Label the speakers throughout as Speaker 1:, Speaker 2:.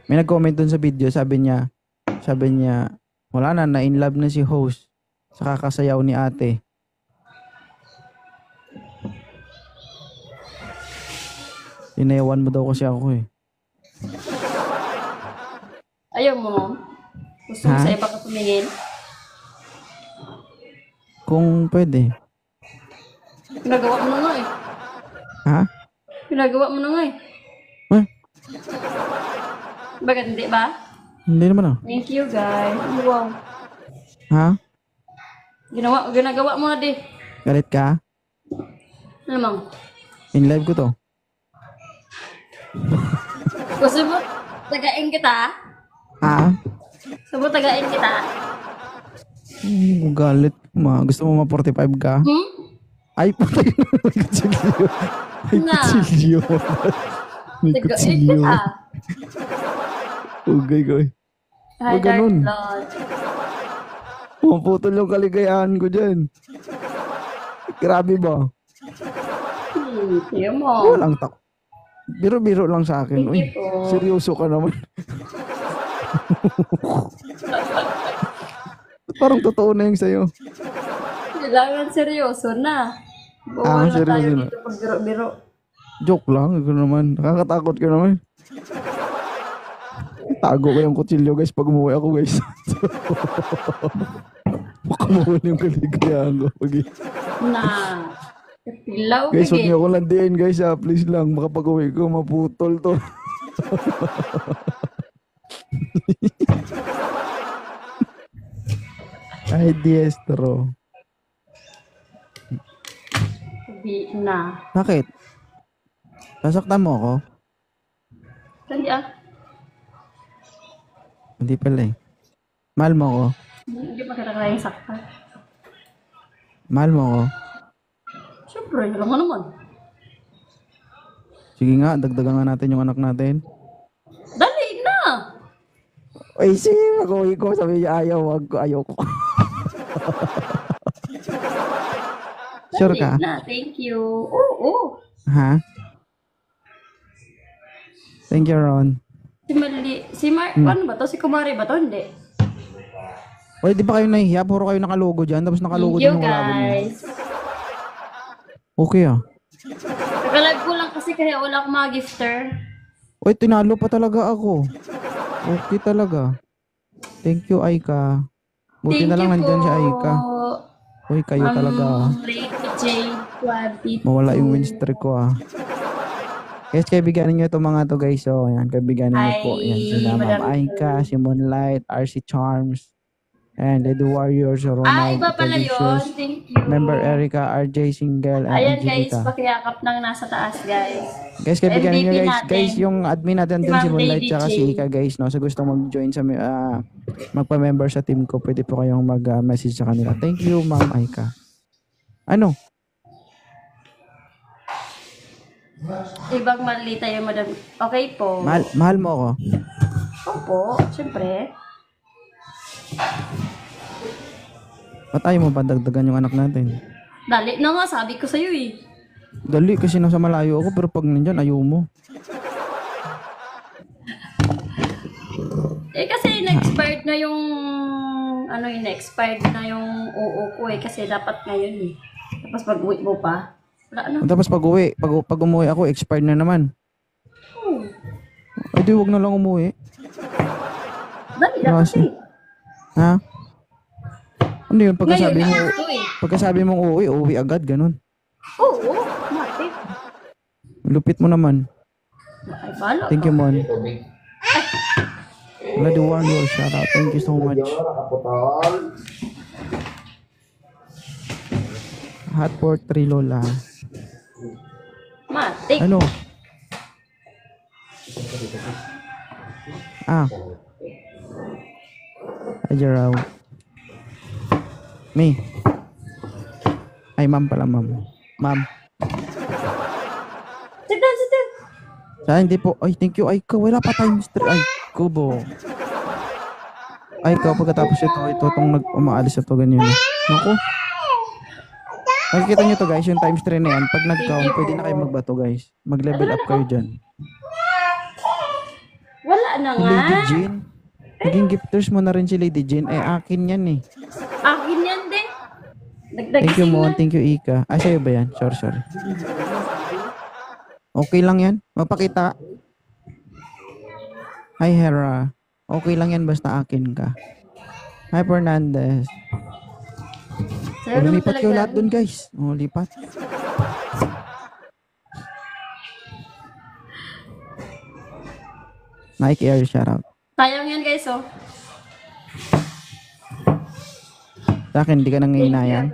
Speaker 1: May nag-comment dun sa video, sabi niya, wala na, in love na si host sa kakasayaw ni ate. Inayawan mo daw kasi ako eh.
Speaker 2: Ayaw mo, ma'am? Gusto mo
Speaker 1: Ha?
Speaker 2: sa iba ka tumingin?
Speaker 1: Kung pwede.
Speaker 2: Pinagawa mo na nga eh.
Speaker 1: Ha?
Speaker 2: Pinagawa mo na nga eh.
Speaker 1: Eh,
Speaker 2: Bakit hindi ba?
Speaker 1: hindi naman ah.
Speaker 2: Thank you, guys. Wow.
Speaker 1: Ha?
Speaker 2: Ginagawa mo na di.
Speaker 1: Galit ka?
Speaker 2: Ano, ma'am?
Speaker 1: In live ko to.
Speaker 2: Gusto mo tagain kita?
Speaker 1: Ha?
Speaker 2: Gusto mo tagain kita?
Speaker 1: Hindi mo galit. Gusto mo ma-45 ka?
Speaker 2: Hmm?
Speaker 1: Ay, patay na. May kutsilyo. May
Speaker 2: Na.
Speaker 1: kutsilyo. May
Speaker 2: Tagain
Speaker 1: kutsilyo.
Speaker 2: kita.
Speaker 1: Ugay, goy.
Speaker 2: Hi,
Speaker 1: Huwag ganun.
Speaker 2: Dark Lord.
Speaker 1: Pumaputol yung kaligayahan ko dyan. Grabe ba?
Speaker 2: Tiyo mo.
Speaker 1: Walang tak. Biro-biro lang sa akin. Uy,
Speaker 2: Thank you po.
Speaker 1: seryoso ka naman. Parang totoo na yung sa'yo.
Speaker 2: Kailangan seryoso na. Bawal na tayo
Speaker 1: seryoso na.
Speaker 2: dito pag biro-biro.
Speaker 1: Joke lang. Ikaw naman. Nakakatakot ka naman. Tago ko yung kutsilyo guys pag umuwi ako guys. Baka mawala yung kaligayahan ko.
Speaker 2: Na. Pilaw
Speaker 1: Guys, huwag
Speaker 2: kagit.
Speaker 1: niyo akong landiin guys ha. Please lang. Makapag uwi ko, maputol to. Ay, diestro.
Speaker 2: Hindi na.
Speaker 1: Bakit? Sasaktan mo ako?
Speaker 2: Hindi ah.
Speaker 1: Hindi pala eh. Mahal mo ako?
Speaker 2: Hindi pa kailangan yung sakta.
Speaker 1: Mahal mo ako?
Speaker 2: Siyempre, alam mo naman.
Speaker 1: Sige nga, dagdagan nga natin yung anak natin.
Speaker 2: Dali na!
Speaker 1: Ay, sige, mag-uwi ko. Sabi niya, ayaw ko. Sure
Speaker 2: Dali
Speaker 1: ka?
Speaker 2: na, thank you. Oo.
Speaker 1: Ha? Thank you, Ron.
Speaker 2: Ano ba to? Si Kumari ba to? Hindi.
Speaker 1: Oy, di ba kayo nahihiya? Puro kayo nakalogo dyan. Tapos nakalogo
Speaker 2: Thank
Speaker 1: din
Speaker 2: you,
Speaker 1: yung kalaban niyo.
Speaker 2: guys.
Speaker 1: Okay ah.
Speaker 2: Nakalag ko lang kasi kaya wala akong mga gifter.
Speaker 1: Oy, tinalo pa talaga ako. Okay talaga. Thank you, Aika. Buti
Speaker 2: Thank
Speaker 1: na lang
Speaker 2: you
Speaker 1: nandyan
Speaker 2: po.
Speaker 1: si Aika. Uy, kayo talaga ah.
Speaker 2: Lady J22.
Speaker 1: Mawala yung win streak ko ah. Guys, kaibiganin nyo itong mga to guys. So, ayan, kaibiganin nyo po. Ayan, sila Ma'am
Speaker 2: Madam
Speaker 1: Aika, si Moonlight, RC Charms, and Lady Warriors, Ronald,
Speaker 2: iba pala yun.
Speaker 1: Delicious,
Speaker 2: Thank you.
Speaker 1: Member Erica, RJ Single, and
Speaker 2: Ayan guys,
Speaker 1: Angelica.
Speaker 2: pakiyakap ng nasa taas guys.
Speaker 1: Guys, kaibiganin nyo
Speaker 2: MVP
Speaker 1: guys.
Speaker 2: natin.
Speaker 1: Guys, yung admin natin
Speaker 2: Si
Speaker 1: dun si
Speaker 2: Ma'am
Speaker 1: Moonlight
Speaker 2: Lady
Speaker 1: tsaka
Speaker 2: J.
Speaker 1: si Ika guys. No? So gusto mag-join sa magpa-member sa team ko, pwede po kayong mag-message sa kanila. Thank you, Ma'am Aika. Ano?
Speaker 2: Ibang mali tayo, madam. Okay po.
Speaker 1: Mahal mo ako?
Speaker 2: Opo, syempre.
Speaker 1: Ba't ayaw mo pa dagdagan yung anak natin?
Speaker 2: Dali na nga, sabi ko sa'yo eh.
Speaker 1: Dali kasi nasa malayo ako pero pag nandyan ayaw mo.
Speaker 2: Eh kasi na-expired na yung na-expired na yung oo ko eh kasi dapat ngayon eh. Tapos pag uwi mo pa, wala na.
Speaker 1: Tapos pag umuwi ako, expired na naman.
Speaker 2: Oh,
Speaker 1: Ay di, wag na lang umuwi.
Speaker 2: dali na kasi.
Speaker 1: Ha? Ano yun?
Speaker 2: Ngayon na ito eh.
Speaker 1: Pagkasabi mong uwi agad, ganun.
Speaker 2: Oo, mati.
Speaker 1: Lupit mo naman.
Speaker 2: Ay, bala
Speaker 1: Thank
Speaker 2: ka.
Speaker 1: you, Mon. Bloody Warrior, shout out. Thank you so much. Hot for 3 Lola.
Speaker 2: Mati.
Speaker 1: Ano? Ay, Jaraw. May. Ay, ma'am pala, ma'am. Ma'am.
Speaker 2: Sit down, sit down.
Speaker 1: Hindi po. Ay, thank you. Ay, wala pa times 3. Ay, kubo. Ay, pagkatapos ito itong umaalis ito, ganyan. Naku. Nakikita nyo to guys, yung times 3 na yan. Pag nag-count, pwede na kayo magbato guys. Mag-level up kayo dyan.
Speaker 2: Wala na
Speaker 1: Si
Speaker 2: nga.
Speaker 1: Lady Jane. Naging gifters mo na rin si Lady Jane. Eh, akin yan eh.
Speaker 2: Akin yan din.
Speaker 1: Thank you, Mon.
Speaker 2: Nagdagising na.
Speaker 1: Thank you, Ika. Ah, sa'yo ba yan? Sorry. Okay lang yan. Mapakita. Hi, Hera. Okay lang yan basta akin ka. Hi, Fernandez.
Speaker 2: Sa'yo naman
Speaker 1: Lumipat kayo
Speaker 2: talaga.
Speaker 1: lahat dun, guys. O, lipat. Nike Air, shoutout.
Speaker 2: Sayang yan guys, oh.
Speaker 1: Sa akin, hindi ka nang hinayan.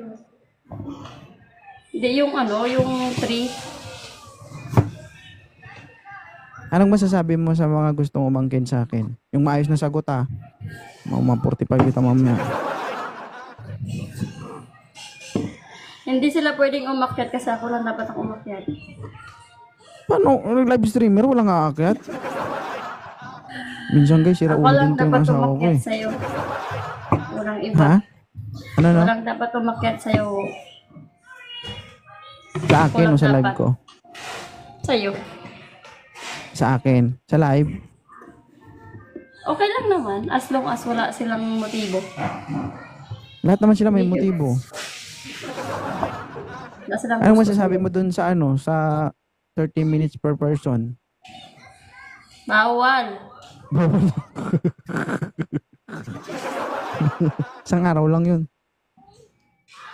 Speaker 2: Hindi, yung ano, yung 3.
Speaker 1: Anong masasabi mo sa mga gustong umangkin sa akin? Yung maayos na sagot, ah. Mga 45 kita mamaya.
Speaker 2: Hindi sila pwedeng umakyat kasi ako lang dapat ako umakyat.
Speaker 1: Paano? Live streamer, walang aakyat. Minsan guys, sira
Speaker 2: Ako
Speaker 1: ulo
Speaker 2: lang
Speaker 1: din itong
Speaker 2: dapat
Speaker 1: asawa ko
Speaker 2: umakyat
Speaker 1: eh.
Speaker 2: sa'yo. Walang iba.
Speaker 1: Ha? Ano no?
Speaker 2: Walang dapat umakyat sa'yo.
Speaker 1: Sa akin o
Speaker 2: Walang
Speaker 1: sa live
Speaker 2: dapat.
Speaker 1: ko?
Speaker 2: Sa'yo.
Speaker 1: Sa akin. Sa live?
Speaker 2: Okay lang naman, as long as wala silang motibo.
Speaker 1: Lahat naman sila may motibo.
Speaker 2: Wala silang
Speaker 1: Anong
Speaker 2: gusto.
Speaker 1: masasabi mo dun sa ano? Sa 30 minutes per person?
Speaker 2: Bawal.
Speaker 1: Isang araw lang yun.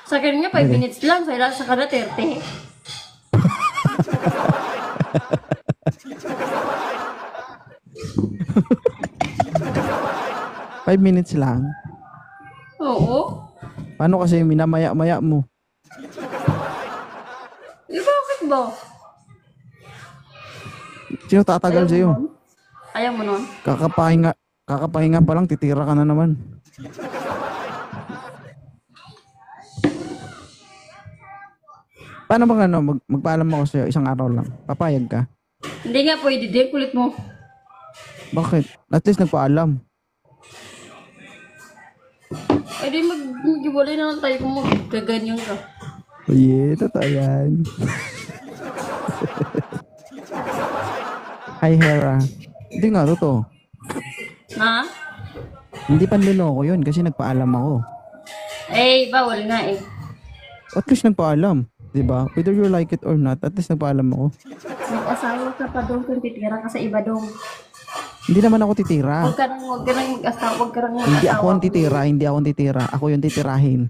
Speaker 2: Sa akin nga, 5 minutes lang. Sa kada 30.
Speaker 1: Five minutes lang.
Speaker 2: Oo.
Speaker 1: Paano kasi minamaya-maya mo?
Speaker 2: Bakit ba?
Speaker 1: Sino tatagal sa'yo?
Speaker 2: Ayaw mo nun?
Speaker 1: Kakapahinga pa lang, titira ka na naman. Paano bang ano, magpaalam ako sa'yo isang araw lang? Papayag ka?
Speaker 2: Hindi nga pwede din. Kulit mo.
Speaker 1: Bakit? At least nagpaalam.
Speaker 2: Eh di mag-iwalay na lang tayo kung magkaganyan ka.
Speaker 1: Oh yeah, totoo yan. Hi, Hera. Hindi nga, totoo.
Speaker 2: Ha?
Speaker 1: Hindi panluloko yun kasi nagpaalam ako.
Speaker 2: Eh, bawal nga eh.
Speaker 1: At least nagpaalam. Diba? Whether you like it or not, at least nagpaalam ako.
Speaker 2: Mag-asawa ka pa doon kung titira ka sa iba doon.
Speaker 1: Hindi naman ako titira.
Speaker 2: Huwag ka nang mag-asawa. Huwag ka nang mag-asawa.
Speaker 1: Hindi ako ang titira, hindi ako ang titira. Ako yung titirahin.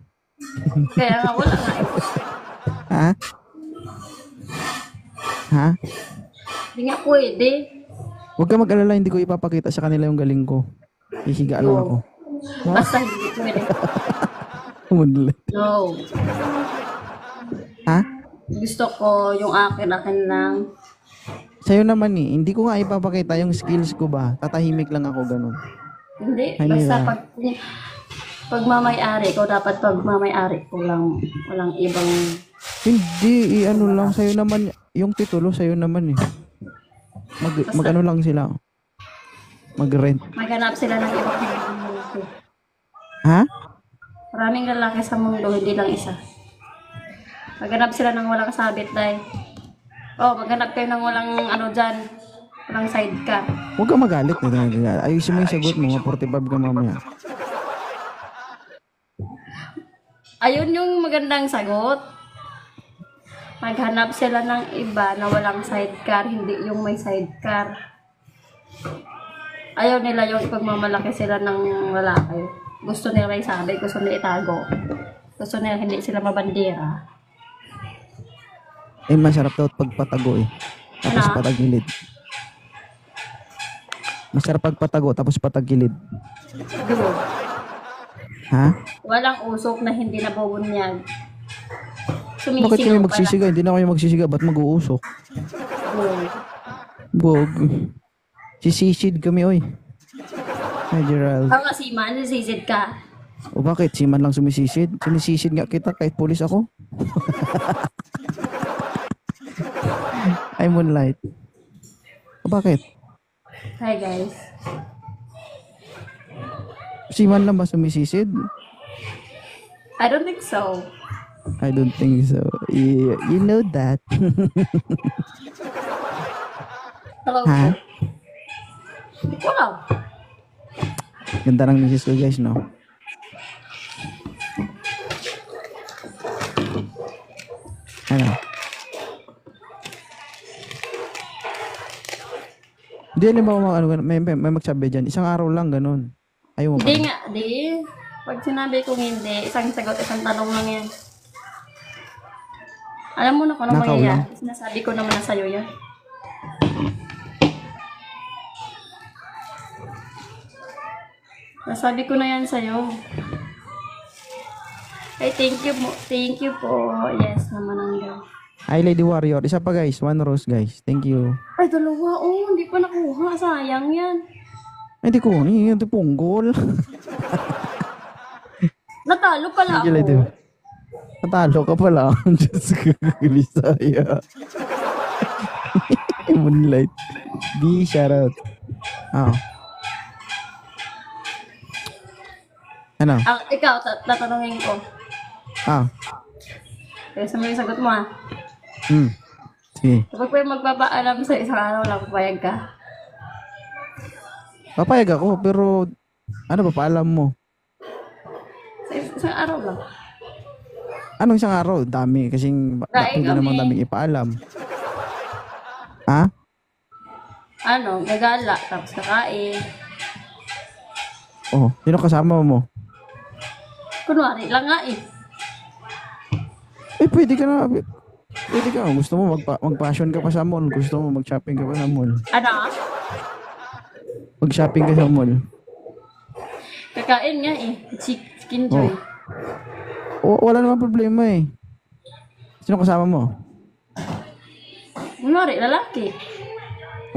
Speaker 2: Kaya nga, wala nga eh.
Speaker 1: Ha? Ha?
Speaker 2: Hindi nga pwede.
Speaker 1: Huwag ka mag-alala, hindi ko ipapakita sa kanila yung galing ko. Hihiga lang ako.
Speaker 2: Basta hindi pwede.
Speaker 1: Umulit.
Speaker 2: No.
Speaker 1: Ha?
Speaker 2: Gusto ko yung akin lang.
Speaker 1: Sa'yo naman eh, hindi ko nga ipapakita yung skills ko ba. Tatahimik lang ako ganun.
Speaker 2: Hindi.
Speaker 1: Ay,
Speaker 2: Basta
Speaker 1: nila.
Speaker 2: pag mamay-ari ko, dapat pag mamay-ari ko lang. Walang ibang...
Speaker 1: Hindi, ano lang, sa'yo naman, yung titulo sa'yo naman eh. Mag-ano lang sila. Mag-rent.
Speaker 2: Maghanap sila ng ibang lalaki.
Speaker 1: Ha?
Speaker 2: Maraming lalaki sa mundo, hindi lang isa. Maghanap sila ng walang sabit, dahil. Oh, maghanap kayo ng walang ano dyan. Walang sidecar.
Speaker 1: Huwag ka magalit. Ayusin mo yung sagot mo, 45 ka mamaya.
Speaker 2: Ayun yung magandang sagot. Maghanap sila ng iba na walang sidecar, hindi yung may sidecar. Ayaw nila yung ipagmamalaki sila ng lalaki. Gusto nila isabi, gusto nila itago. Gusto nila hindi sila mabandera.
Speaker 1: Eh, masarap daw pagpatago eh. Tapos
Speaker 2: Ano?
Speaker 1: patagilid. Masarap pagpatago, tapos patagilid.
Speaker 2: Dugo.
Speaker 1: Ha?
Speaker 2: Walang usok na hindi nabubunyag.
Speaker 1: Bakit kami magsisiga? Hindi na kayo magsisiga. Ba't mag-uusok? Bog. Sisisid kami, oy. Hi, Gerald.
Speaker 2: Ang asiman, nasisid ka.
Speaker 1: O bakit? Si man lang sumisisid? Sinisisid nga kita kahit pulis ako. Ay, Moonlight. O bakit?
Speaker 2: Hi guys.
Speaker 1: Si man lang ba sumisisid?
Speaker 2: I don't think so.
Speaker 1: I don't think so. You know that.
Speaker 2: Hello.
Speaker 1: Ha?
Speaker 2: Hindi ko alam.
Speaker 1: Ganda ng misis ko guys, no? Ano? Hindi, alam mo, may magsabi dyan. Isang araw lang, ganun. Ayaw mo pa.
Speaker 2: Hindi nga, di. Pag sinabi kong hindi, isang sagot, isang tanong lang yan. Alam mo na kung ano
Speaker 1: Nakaw
Speaker 2: mangyayari. Sinasabi ko naman na sa'yo yan. Nasabi ko na yan sa'yo. Ay, thank you po. Thank you po. Yes, naman ang girl.
Speaker 1: Hi, Lady Warrior. Isa pa guys. 1 rose guys. Thank you.
Speaker 2: Ay, dalawa. Oh, hindi pa nakuha. Sayang yan.
Speaker 1: Ay, di ko. Ito punggol.
Speaker 2: Natalo pala
Speaker 1: Thank you, Lady.
Speaker 2: ako.
Speaker 1: Natalo ka pala. Diyos ko. Bisaya. Moonlight. Di, shoutout. Ah. Ano?
Speaker 2: Ikaw, tatanungin ko.
Speaker 1: Ah.
Speaker 2: Kaya sa mga sagot mo ah.
Speaker 1: Sige.
Speaker 2: Kapag pa magpapaalam sa isang araw lang, papayag ka.
Speaker 1: Papayag ako, pero ano ba paalam mo?
Speaker 2: Sa isang araw lang.
Speaker 1: Anong isang araw? Dami. Kasing
Speaker 2: Kain
Speaker 1: pwede namang
Speaker 2: kami.
Speaker 1: daming ipaalam. Ha?
Speaker 2: Ano, gagala, tapos kakain.
Speaker 1: Oh, sino kasama mo?
Speaker 2: Kunwari lang nga eh.
Speaker 1: Eh, pwede ka na. Pwede ka. Gusto mo mag-fashion ka pa sa mall. Gusto mo mag-shopping ka pa sa mall.
Speaker 2: Ano?
Speaker 1: Mag-shopping ka sa mall.
Speaker 2: Kakain nga eh. Skin joy.
Speaker 1: O, wala naman problema eh. Sino kasama mo?
Speaker 2: Kunwari, lalaki.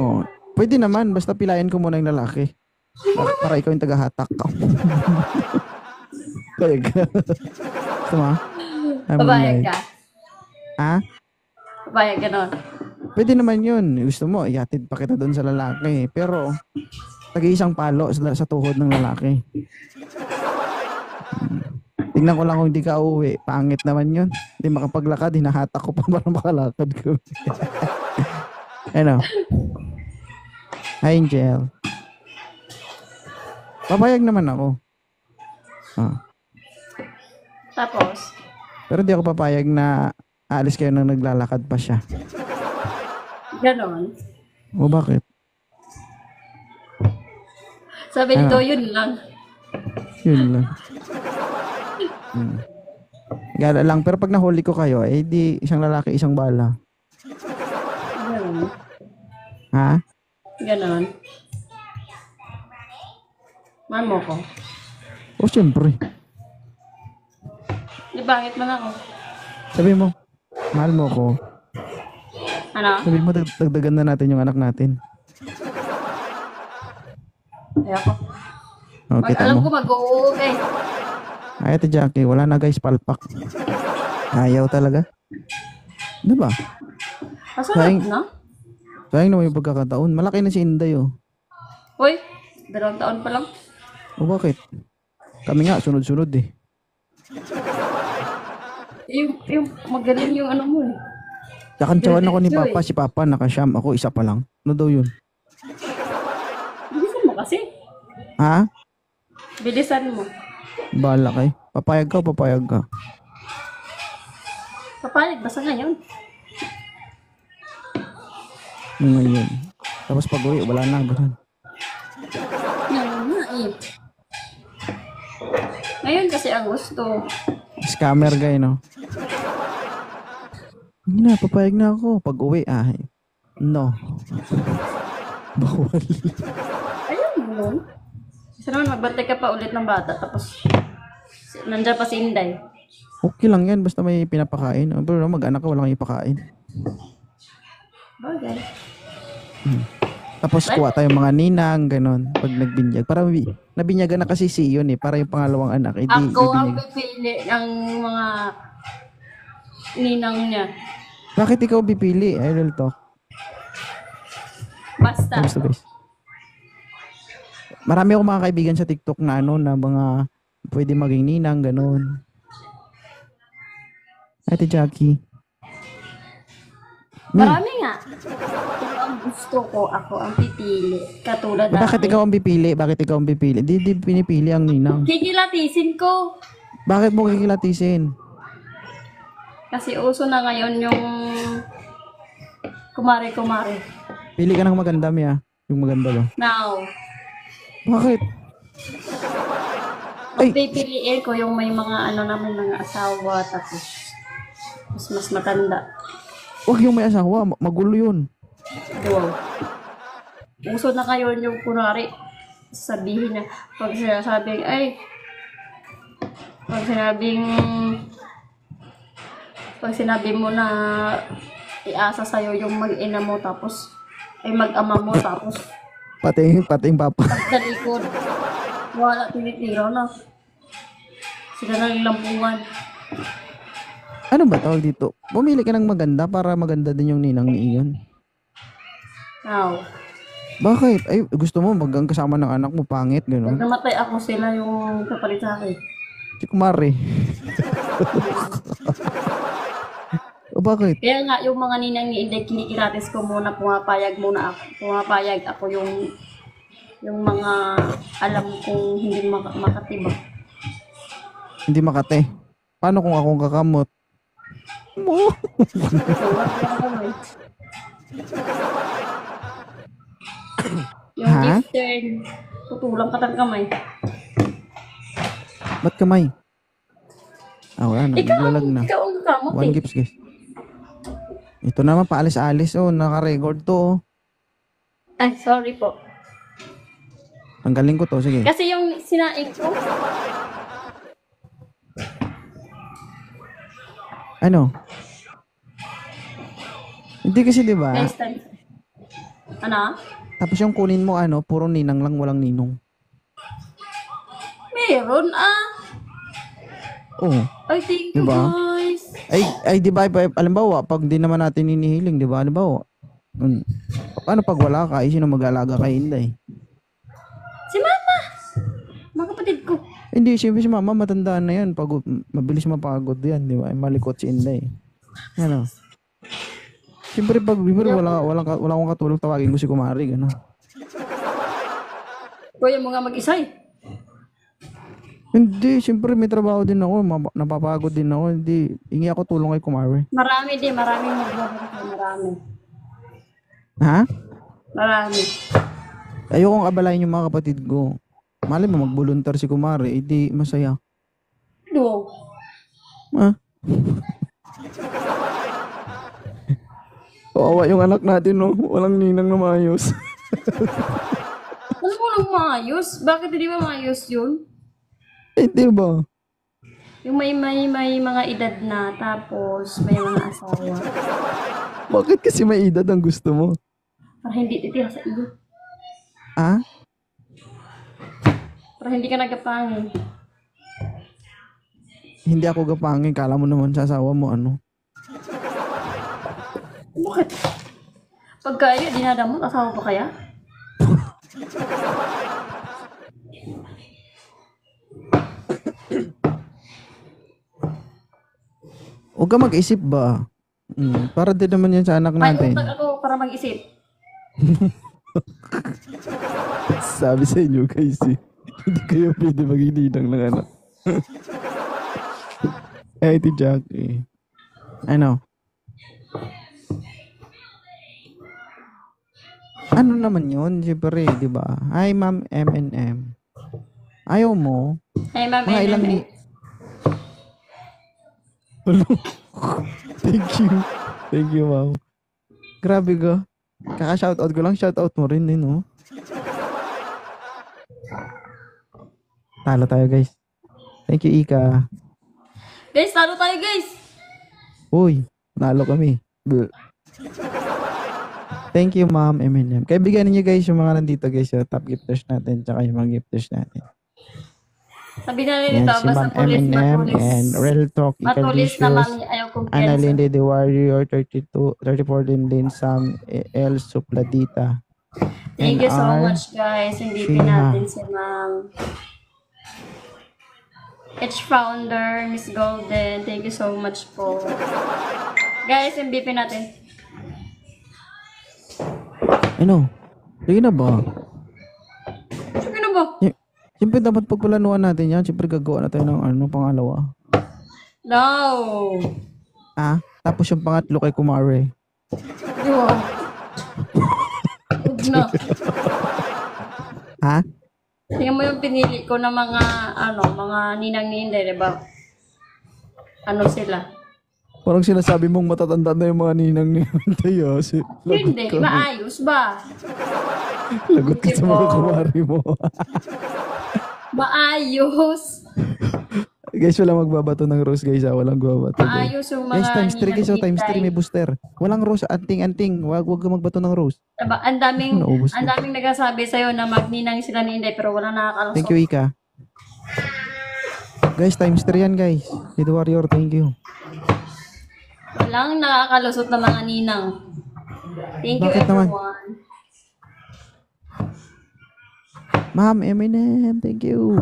Speaker 1: Oh, pwede naman. Basta pilayan ko muna yung lalaki. Para ikaw yung tagahatak ka. Payag ka. Gusto mo?
Speaker 2: Papayag ka.
Speaker 1: Ha?
Speaker 2: Papayag ka nun.
Speaker 1: Pwede naman yun. Gusto mo, ihatid pa kita doon sa lalaki. Pero, tag-iisang palo sa tuhod ng lalaki. Tingnan ko lang kung hindi ka uuwi. Pangit naman yun. Hindi makapaglakad. Hinahatak ko pa para makalakad ko. Ano? Hi, Angel. Papayag naman ako. Ah.
Speaker 2: Tapos,
Speaker 1: Pero di ako papayag na aalis kayo nang naglalakad pa siya.
Speaker 2: ganon.
Speaker 1: O bakit?
Speaker 2: Sabi nito, yun lang.
Speaker 1: Yun lang. Gala lang. Pero pag nahuli ko kayo, eh di isang lalaki, isang bala.
Speaker 2: Ganon.
Speaker 1: Ha?
Speaker 2: Ganon. Mahal mo ko.
Speaker 1: O siyempre.
Speaker 2: Di bangit man ako.
Speaker 1: Sabi mo, mahal mo ko.
Speaker 2: Ano?
Speaker 1: Sabi mo, dagdagan na natin yung anak natin.
Speaker 2: Ayoko.
Speaker 1: O,
Speaker 2: Pag
Speaker 1: kita
Speaker 2: alam
Speaker 1: mo.
Speaker 2: ko mag-uug eh.
Speaker 1: Ay, ate Jackie, wala na guys, palpak. Ayaw talaga. Diba?
Speaker 2: Masarap
Speaker 1: Sayang.
Speaker 2: na.
Speaker 1: Sayang naman yung pagkakataon. Malaki na si Inday, oh.
Speaker 2: Uy, 2 taon pa lang.
Speaker 1: O bakit? Kami nga, sunod-sunod eh.
Speaker 2: Yung magaling yung ano mo eh.
Speaker 1: Kakantsawan ako ni Papa. Si Papa nakasyam. Ako isa pa lang. Ano daw yun?
Speaker 2: Bilisan mo kasi.
Speaker 1: Ha?
Speaker 2: Bilisan mo.
Speaker 1: Bahala kay. Papayag ka o papayag ka?
Speaker 2: Papayag, basta ngayon.
Speaker 1: Ngayon. Tapos pag uwi, wala na. Ganun.
Speaker 2: Ngayon nga eh. Ngayon kasi ang gusto.
Speaker 1: Scammer guy, no? Hindi na, papayag na ako. Pag uwi, no. Bawal.
Speaker 2: Ayun mo nun. Kasi naman magbantay ka pa ulit ng bata. Tapos, nandiyan pa si Inday.
Speaker 1: Okay lang yan, basta may pinapakain. Pero mag-anak ka, walang ipakain.
Speaker 2: Bagay.
Speaker 1: Tapos kuha tayong mga ninang, ganun. Pag nagbinyag. Para nabinyagan na kasi si Iyon eh. Para yung pangalawang anak.
Speaker 2: Ako ang pipili ng mga ninang niya.
Speaker 1: Bakit ikaw pipili? Idol talk.
Speaker 2: Basta.
Speaker 1: Gusto guys. Marami akong mga kaibigan sa TikTok na na mga pwede maging ninang, ganun. Ate Jackie.
Speaker 2: Marami nga. Pero ang gusto gusto ko, ako ang pipili. Katulad
Speaker 1: Bakit ikaw ang pipili? Bakit ikaw ang pipili? Di pinipili ang ninang.
Speaker 2: Kikilatisin ko.
Speaker 1: Bakit mo kikilatisin?
Speaker 2: Kasi uso na ngayon yung kumare-kumare.
Speaker 1: Pili ka ng maganda, Mia. Yung maganda ba?
Speaker 2: Now,
Speaker 1: Bakit? Ay,
Speaker 2: pipiliin ko yung may mga ano naman mga asawa tapos mas matanda.
Speaker 1: wag yung may asawa. Magulo yun.
Speaker 2: Wow. Uso na kayo yung kunwari sabihin na pag sinasabing pag sinabi mo na iasa sa'yo yung mag-ina mo tapos ay mag-ama mo tapos
Speaker 1: Pati yung papa.
Speaker 2: pagdalikod wala tinitira na sila na yung lampungan.
Speaker 1: Ano ba tawag dito? Pumili ka ng maganda para maganda din yung ninang ni Iyon.
Speaker 2: Now,
Speaker 1: Bakit? Ay, gusto mo magang kasama ng anak mo, pangit,
Speaker 2: pag
Speaker 1: gano'n?
Speaker 2: namatay ako sila yung kapalit sa akin.
Speaker 1: Si Kumari. O bakit?
Speaker 2: Kaya nga yung mga ninang ni Inday kinikiratis ko muna, pumapayag ako yung mga alam kong hindi makatibak.
Speaker 1: Hindi makate. Paano kung akong kakamot? Mo.
Speaker 2: Yung
Speaker 1: Ha?
Speaker 2: gifted, tutulang ka ng kamay.
Speaker 1: Ba't kamay? Wala na. Naglalag na.
Speaker 2: Ikaw ang kamot
Speaker 1: One
Speaker 2: eh.
Speaker 1: gips, guys. Ito naman, paalis-alis. Oh, naka-record to. Oh.
Speaker 2: Ay, sorry po.
Speaker 1: Tanggalin ko to. Sige.
Speaker 2: Kasi yung sinaing ko,
Speaker 1: Ano? Hindi kasi, di ba?
Speaker 2: next time. Ano?
Speaker 1: Tapos yung kunin mo, puro ninang lang, walang ninong.
Speaker 2: Meron
Speaker 1: Oo.
Speaker 2: Ay, thank you
Speaker 1: Diba?
Speaker 2: guys.
Speaker 1: Ay, di ba, alimbawa, pag di naman natin hinihiling, di ba, alimbawa, paano pag wala ka, sino mag-alaga kay Inday?
Speaker 2: Si Mama! Mga kapatid ko.
Speaker 1: Hindi, siyempre si mama, matandaan na yan, mabilis mapagod yan, di ba, malikot si Inday. Ano? Siyempre, pag wala akong katulong, tawagin ko si Kumari, gano'n.
Speaker 2: Kuya mo nga mag-isay.
Speaker 1: Hindi, siyempre may trabaho din ako, napapagod din ako, hindi, hingi ako tulong kay Kumari.
Speaker 2: Maraming magbabalik. Marami.
Speaker 1: Ha?
Speaker 2: Marami.
Speaker 1: Ayokong abalayin yung mga kapatid ko. Malay mo, mag-volunteer si Kumari, hindi masaya.
Speaker 2: Do.
Speaker 1: Ha? Kawawa yung anak natin, no? Walang ninang na maayos.
Speaker 2: Alam mo lang maayos? Bakit hindi ba maayos yun?
Speaker 1: Hindi ba?
Speaker 2: Yung may mga edad na tapos may mga asawa.
Speaker 1: Bakit kasi may edad ang gusto mo?
Speaker 2: Para hindi titira sa iyo.
Speaker 1: Ha?
Speaker 2: Para hindi ka nagapangin.
Speaker 1: Hindi ako gapangin. Kala mo naman sa asawa mo, ano?
Speaker 2: Bakit? Pagka yun, dinadamot, asawa pa kaya?
Speaker 1: Huwag ka mag-isip ba? Para din naman yan sa anak
Speaker 2: May
Speaker 1: natin.
Speaker 2: utak ako para mag-isip.
Speaker 1: Sabi sa inyo guys, hindi kayo pwede maghilinang ng anak. Ito Jackie. Ano? Ano naman yun? Siyempre, di ba? Hi, Ma'am M&M. Ayaw mo?
Speaker 2: Hey, ma'am,
Speaker 1: Mga ilang ni... Hello. Thank you. Thank you, Ma'am. Grabe ka. Kaka-shoutout ko lang. Shoutout mo rin, no? Talo tayo, guys. Thank you, Ika.
Speaker 2: Guys, talo tayo, guys!
Speaker 1: Uy, nalo kami. Bleh. Thank you, Ma'am M&M. Kaya bigyan niyo guys yung mga nandito guys, yung top gifters natin, tsaka yung mga gifters natin.
Speaker 2: Sabi na rin
Speaker 1: Yan,
Speaker 2: ito,
Speaker 1: si
Speaker 2: basta
Speaker 1: Ma'am
Speaker 2: pulis,
Speaker 1: M&M
Speaker 2: matulis.
Speaker 1: and Real Talk,
Speaker 2: Matulis na
Speaker 1: Ikalicious,
Speaker 2: mami, ayaw kong
Speaker 1: Annalyn
Speaker 2: cancer.
Speaker 1: the Warrior, 34 din Sam L. Supladita.
Speaker 2: Thank you so
Speaker 1: NR,
Speaker 2: much, guys. Hindi
Speaker 1: Shiha.
Speaker 2: natin si Ma'am. H founder, Miss Golden, thank you so much po. Guys, MVP natin.
Speaker 1: Ano? Sige na ba?
Speaker 2: Sige na ba?
Speaker 1: Siyempre dapat pagplanuhan natin yan. Siyempre gagawa na tayo ng pangalawa.
Speaker 2: No.
Speaker 1: Ah? Tapos yung pangatlo kay Kumare.
Speaker 2: Di ba? Huwag na.
Speaker 1: Ha?
Speaker 2: Tingnan mo yung pinili ko na mga, mga ninang ni Inday, diba? Ano sila?
Speaker 1: Parang sinasabi mong matatanda na yung mga ninang ni Tayo.
Speaker 2: Hindi, maayos ba?
Speaker 1: Lagot ka sa mga kumari mo.
Speaker 2: Maayos.
Speaker 1: Guys, walang magbabato ng rose guys. Walang magbabato.
Speaker 2: Maayos yung mga
Speaker 1: Guys, times 3 guys.
Speaker 2: ninang
Speaker 1: Times 3
Speaker 2: Inday.
Speaker 1: may booster. Walang rose. Anting. Wag ka magbato ng rose.
Speaker 2: Diba? Ang daming,
Speaker 1: Naubos
Speaker 2: ang
Speaker 1: na.
Speaker 2: daming nagsasabi sa'yo na magninang sila ni Inday pero wala nakakalusot.
Speaker 1: Thank you, Ika. Guys, times 3 yan guys. Kid Warrior, thank you.
Speaker 2: Walang nakakalusot na mga ninang. Thank you
Speaker 1: Bakit naman?
Speaker 2: everyone.
Speaker 1: Ma'am, Eminem, thank you.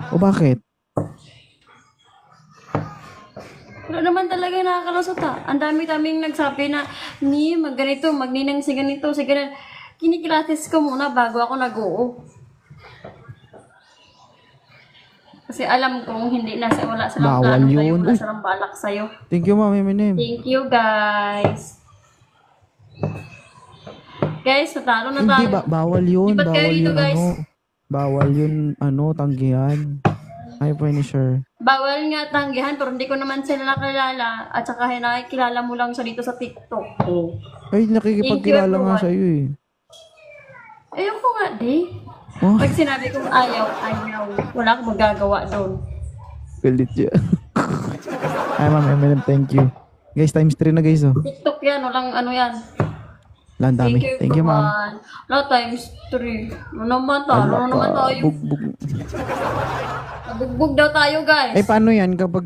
Speaker 1: O bakit?
Speaker 2: Wala naman talaga nakakalusot Ang dami-daming nagsabi na, magganito, magninang si ganito, si ganito. Kinikilatis ko muna bago ako nag-oo. Kasi alam kong hindi wala silang
Speaker 1: Bawal
Speaker 2: plano sa'yo,
Speaker 1: yun.
Speaker 2: wala
Speaker 1: Uy.
Speaker 2: silang balak sa'yo.
Speaker 1: Thank you, Ma'am Eminem.
Speaker 2: Thank you, guys. Guys, natalo na
Speaker 1: Hindi,
Speaker 2: tayo.
Speaker 1: bawal yun.
Speaker 2: Di ba't kayo
Speaker 1: Bawal
Speaker 2: dito,
Speaker 1: yun,
Speaker 2: guys?
Speaker 1: Bawal yun, tanggihan. Ay, finisher.
Speaker 2: Bawal nga tanggihan, pero hindi ko naman sila nakilala. At saka nakikilala mo lang siya dito sa TikTok. Oh.
Speaker 1: Ay, nakikipagkilala
Speaker 2: Thank you,
Speaker 1: nga
Speaker 2: everyone.
Speaker 1: sa'yo eh.
Speaker 2: Ayoko nga, di.
Speaker 1: Oh,
Speaker 2: Pag sinabi kong ayaw. Wala akong magagawa doon.
Speaker 1: galit siya. Ay, Ma'am Eminem, thank you. Guys, times 3 na guys, oh.
Speaker 2: TikTok yan, walang ano yan.
Speaker 1: Lang dami. Thank you, Ma'am.
Speaker 2: everyone. No, times 3. Ano naman tayo?
Speaker 1: Bugbog.
Speaker 2: Bugbog daw tayo, guys.
Speaker 1: Eh, paano yan kapag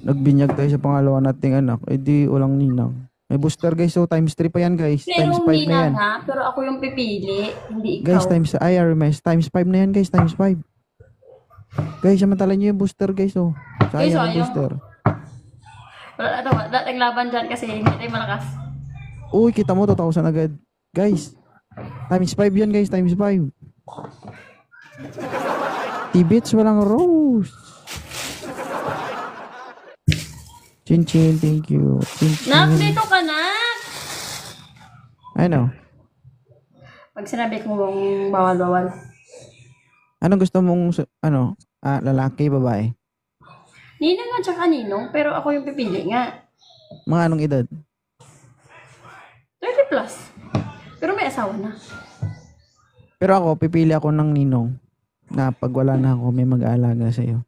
Speaker 1: nagbinyag tayo sa pangalawa nating anak, eh di walang ninang. May booster guys, so times 3 pa yan guys. Times
Speaker 2: Merong
Speaker 1: 5 na
Speaker 2: ninang
Speaker 1: yan.
Speaker 2: ha, pero ako yung pipili, hindi ikaw.
Speaker 1: Guys, times 5 na yan guys, times 5. Guys, samantala nyo yung booster guys, oh.
Speaker 2: Guys,
Speaker 1: Sayang ang
Speaker 2: sayang.
Speaker 1: booster.
Speaker 2: Wala tayong laban dyan kasi hindi tayo malakas.
Speaker 1: Uy, kita mo, 2,000 agad. Guys, times 5 yan guys, times 5. Tibits, walang rose. Chin, thank you. Chin.
Speaker 2: Nak, dito ka na!
Speaker 1: Ano?
Speaker 2: Pag sinabi kong bawal-bawal.
Speaker 1: Anong gusto mong, lalaki, babae?
Speaker 2: Ninang at saka ninong, pero ako yung pipili nga.
Speaker 1: Mga anong edad?
Speaker 2: 30 plus. Pero may asawa na.
Speaker 1: Pero ako, pipili ako ng ninong na pag wala na ako, may mag-aalaga sa'yo.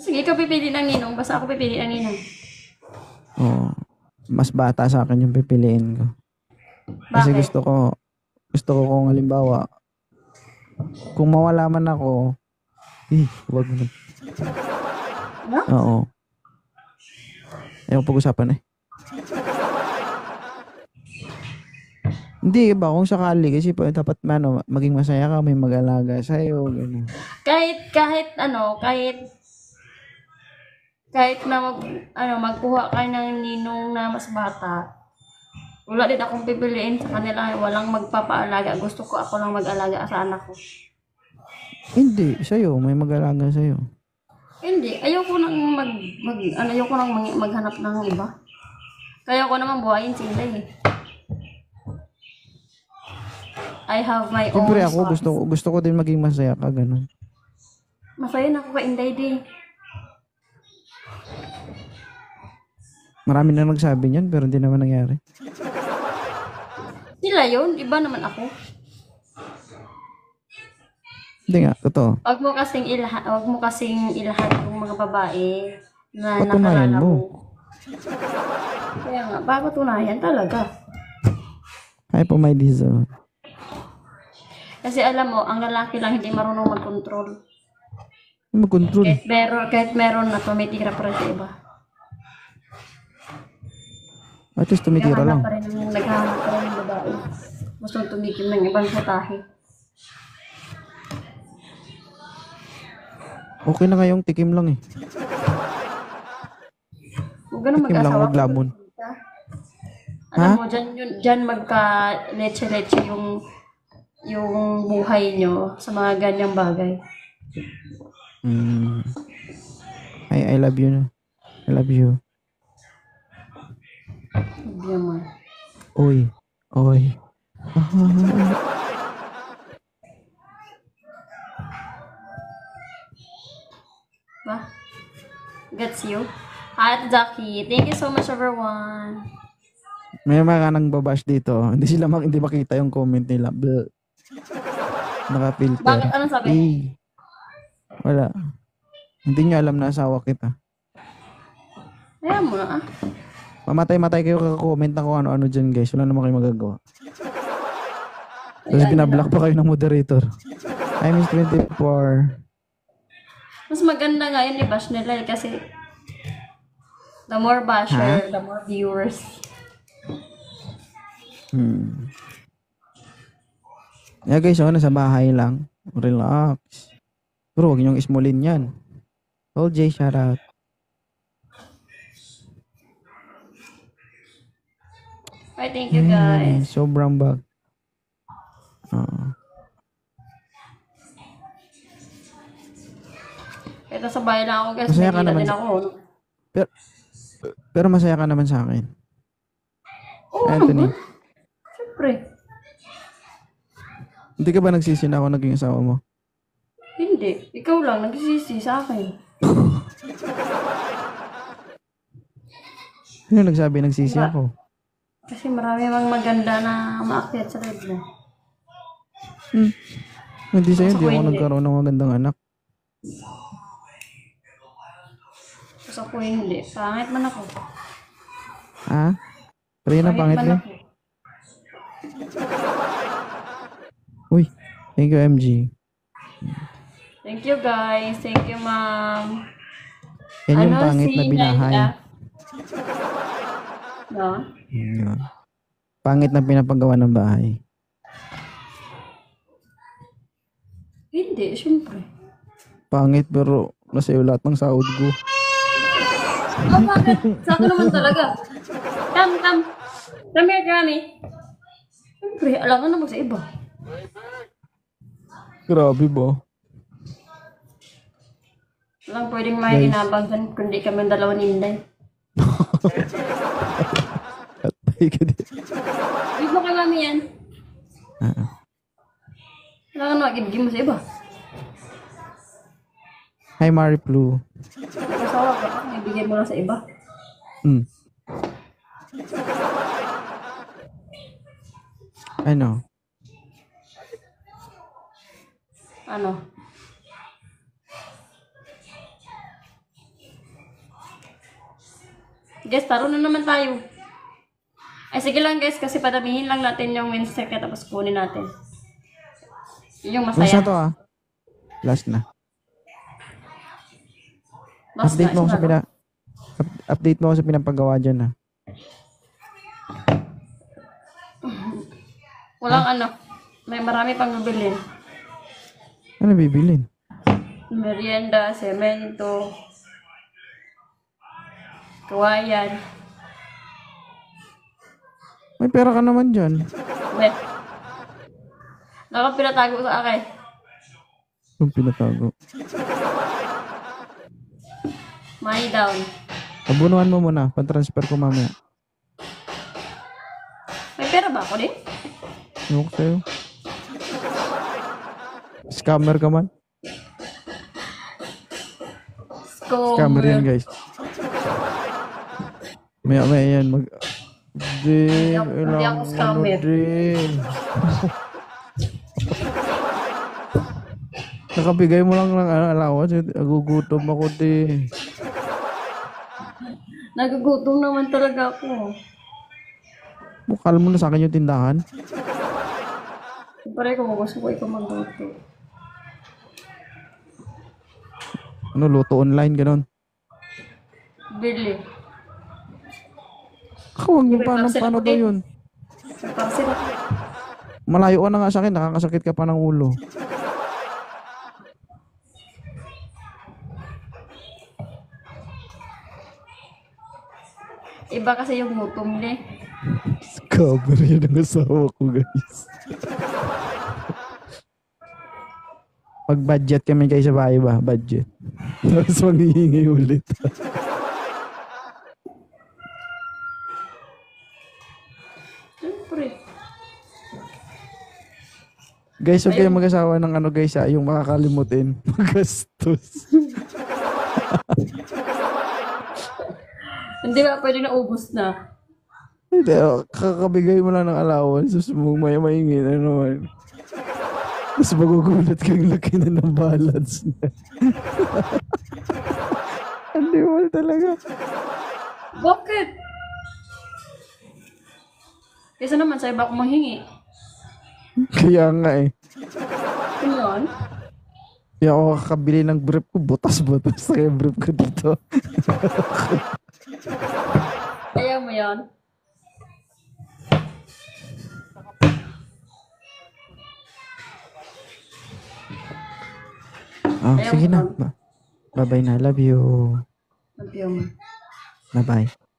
Speaker 2: Sige, ikaw pipili ng ninong, basta ako pipili ng ninang.
Speaker 1: Oo. Mas bata sa akin yung pipiliin ko. Kasi
Speaker 2: Bakit?
Speaker 1: gusto ko kung halimbawa, kung mawala man ako, wag mo na.
Speaker 2: Ano?
Speaker 1: Oo. Ayaw pag-usapan eh. Hindi ba, kung sakali, kasi dapat maging masaya ka, may mag-alaga sa'yo, gano'n.
Speaker 2: Kahit na magkuha ka ng ninong na mas bata, wala din akong pipiliin sa kanila. Walang magpapaalaga. Gusto ko ako lang mag-alaga sa anak ko.
Speaker 1: Hindi, sa'yo, may mag-alaga sa'yo.
Speaker 2: Hindi. Ayoko nang maghanap ng iba. Kaya ko naman buhayin sila eh. I have my own
Speaker 1: Siyempre ako,
Speaker 2: thoughts.
Speaker 1: gusto ko din maging masaya ka, gano'n.
Speaker 2: Masaya na ako kay Inday di.
Speaker 1: Marami na nagsabi niyan, pero hindi naman nangyari.
Speaker 2: Sila yun. Iba naman ako.
Speaker 1: Hindi nga, totoo.
Speaker 2: Huwag mo kasing ilahat yung mga babae na
Speaker 1: Patunayan
Speaker 2: nakalala
Speaker 1: mo.
Speaker 2: mo. Kaya nga, papatunayan talaga.
Speaker 1: Ay po, my diesel.
Speaker 2: Kasi alam mo, ang lalaki lang hindi marunong mag-control.
Speaker 1: Mag-control.
Speaker 2: Kahit meron na tumitira pa rin sa iba.
Speaker 1: At least tumitira lang.
Speaker 2: Naghahanap pa rin ng babae. Gusto tumikim ng ibang putahe.
Speaker 1: Okay na ngayong tikim lang eh.
Speaker 2: Huwag ganun
Speaker 1: Tikim lang,
Speaker 2: mag-asawa.
Speaker 1: wag lamon.
Speaker 2: Alam
Speaker 1: Ha?
Speaker 2: mo, dyan magka-leche-leche yung buhay nyo sa mga ganyang bagay.
Speaker 1: Mm. I love you na. I love you.
Speaker 2: Sabi mo.
Speaker 1: Oy. Oy.
Speaker 2: Ba? Gets you? At Jackie, thank you so much everyone.
Speaker 1: May mga nang babash dito. Hindi makita yung comment nila. Bleh. Naka-filter.
Speaker 2: Bakit? Anong sabi?
Speaker 1: Eh. Wala. Hindi nyo alam na asawa kita.
Speaker 2: Ayan mo na ah.
Speaker 1: Mamatay-matay kayo kaka-comment na kung ano-ano dyan guys. Wala naman kayo magagawa. Tapos binablock pa kayo ng moderator. I miss 24.
Speaker 2: Mas maganda nga yun i-bash nila eh, kasi the more basher, the more viewers.
Speaker 1: Yeah guys, ako nasa bahay lang. Relax. Pero huwag niyong ismulin yan. Old J, shout out.
Speaker 2: Alright, thank you guys.
Speaker 1: Sobrang bag.
Speaker 2: Ito sa bahay lang ako guys,
Speaker 1: Masaya ka
Speaker 2: may
Speaker 1: naman
Speaker 2: din
Speaker 1: sa-
Speaker 2: ako.
Speaker 1: Pero masaya ka naman sa akin.
Speaker 2: Oo
Speaker 1: Anthony,
Speaker 2: naman. Siyempre.
Speaker 1: hindi ka ba nagsisi na ako naging asawa mo?
Speaker 2: Hindi. Ikaw lang nagsisisi sa akin.
Speaker 1: Sino nagsabi nagsisi ako?
Speaker 2: Kasi marami mang maganda na maakyat sa live mo.
Speaker 1: Hindi sa'yo, hindi
Speaker 2: Ako
Speaker 1: ako
Speaker 2: hindi.
Speaker 1: nagkaroon ng magandang anak.
Speaker 2: Tapos ako hindi. Pangit man ako.
Speaker 1: Ha? Pero yun ang pangit
Speaker 2: man
Speaker 1: ka.
Speaker 2: ako.
Speaker 1: Uy, thank you MG.
Speaker 2: Thank you guys. Thank you ma'am.
Speaker 1: Yan yung pangit na
Speaker 2: si
Speaker 1: binahay.
Speaker 2: Naila? No?
Speaker 1: Yun. Pangit na pinapagawa ng bahay.
Speaker 2: Hindi, syempre.
Speaker 1: Pangit pero nasa iyo lahat ng sahod ko.
Speaker 2: Oh, bakit? Sa akin naman talaga. Come. Come here, Grammy. Siyempre, alam mo naman sa iba.
Speaker 1: Grabe ba?
Speaker 2: Walang pwedeng may inabang dyan kundi kami ang dalawa ni Inday.
Speaker 1: Atay ka din.
Speaker 2: Hindi mo kay mami yan. Kailangan makikibigin mo sa iba.
Speaker 1: Hi Mariplu.
Speaker 2: Nag-asawa ka, ibigay mo lang sa iba.
Speaker 1: Ano?
Speaker 2: Ano? Guys, taro na naman tayo. Ay, sige lang guys, kasi padamihin lang natin yung win secret tapos kunin natin. Yun yung
Speaker 1: Last
Speaker 2: masaya.
Speaker 1: na to ah. Last na.
Speaker 2: Last
Speaker 1: Update mo ako
Speaker 2: na,
Speaker 1: sa
Speaker 2: isa na.
Speaker 1: update mo ako sa pinapagawa dyan ah.
Speaker 2: Walang ano. May marami pang bibilin.
Speaker 1: Ano bibilin?
Speaker 2: Merienda, semento, kawayan.
Speaker 1: May pera ka naman dyan.
Speaker 2: Bet. Pinatago sa akin.
Speaker 1: Yung pinatago.
Speaker 2: Money down.
Speaker 1: Abunuan mo muna. Pan-transfer ko mamaya.
Speaker 2: May pera ba ako din?
Speaker 1: Ewan ko sa'yo. Scammer ka man. Scammer yan guys. Maya yan mag... Din,
Speaker 2: Hindi ako scammer.
Speaker 1: din. Nakabigay mo lang ng allowance. Agugutom ako din.
Speaker 2: Nagugutom naman talaga ako.
Speaker 1: Bukal mo na sa akin yung tindahan.
Speaker 2: Siyempre kung gusto ko ikaw magluto.
Speaker 1: Ano, luto online, ganon.
Speaker 2: Bili.
Speaker 1: Huwag mo paano daw yun.
Speaker 2: Parcel ako.
Speaker 1: Malayo ka na nga sa akin, nakakasakit ka pa ng ulo.
Speaker 2: Iba kasi yung gutom niya.
Speaker 1: Cover yun ang asawa ko, guys. Pag-budget kami guys sa bahay ba? Budget. Tapos manghihingi ulit.
Speaker 2: Siyempre.
Speaker 1: Guys, huwag kayong mag-asawa ng ano guys ha, yung makakalimutin. Magastos.
Speaker 2: Hindi ba pwede na ubos na?
Speaker 1: Hindi, kakabigay mo lang ng allowance, tapos mo may-maingin, ano naman. Tapos magugulat kang laki na ng balance na. Hindi mo talaga.
Speaker 2: Bakit? Kaysa naman sa iba akong manghingi.
Speaker 1: Kaya nga eh.
Speaker 2: Yun yun.
Speaker 1: Kaya ako kakabili ng brief ko, butas-butas na yung brief ko dito.
Speaker 2: Ayaw mo yun.
Speaker 1: Oh,
Speaker 2: Ayaw
Speaker 1: sige
Speaker 2: mo
Speaker 1: na. Bye-bye na. Love you.
Speaker 2: Ayaw mo.
Speaker 1: Bye-bye.